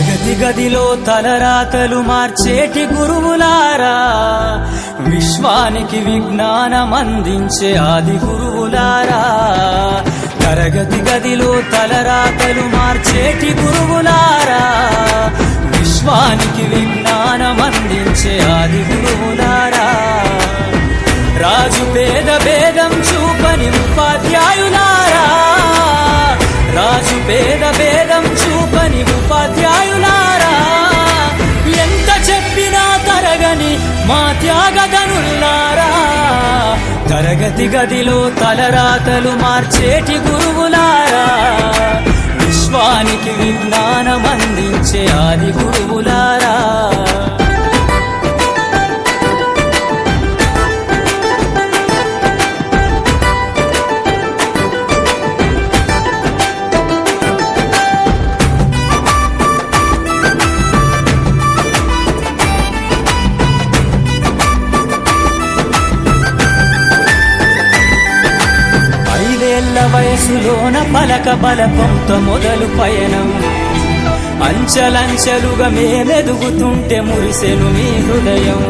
తరగతి గదిలో తలరాతలు మార్చేటి గురువులారా, విశ్వానికి విజ్ఞానం అందించే ఆది గురువులారా. తరగతి గదిలో తలరాతలు మార్చేటి గురువులారా, విశ్వానికి విజ్ఞానం అందించే ఆది గురువులారా. రాజు పేద భేదం చూపని ఉపాధ్యాయులారా, రాజు పేద భేదం చూపని ఉపాధ్యాయులారా. ఎంత చెప్పినా తరగని మా త్యాగధనులారా, తరగతి గదిలో తలరాతలు మార్చేటి గురువులారా, విశ్వానికి విజ్ఞానం అందించే ఆది గురువులారా. వయసులోన పలక బలపంతో మొదలు పయనం, అంచలంచెలుగా మేమెదుగుతుంటే మురిసెను మీ హృదయం.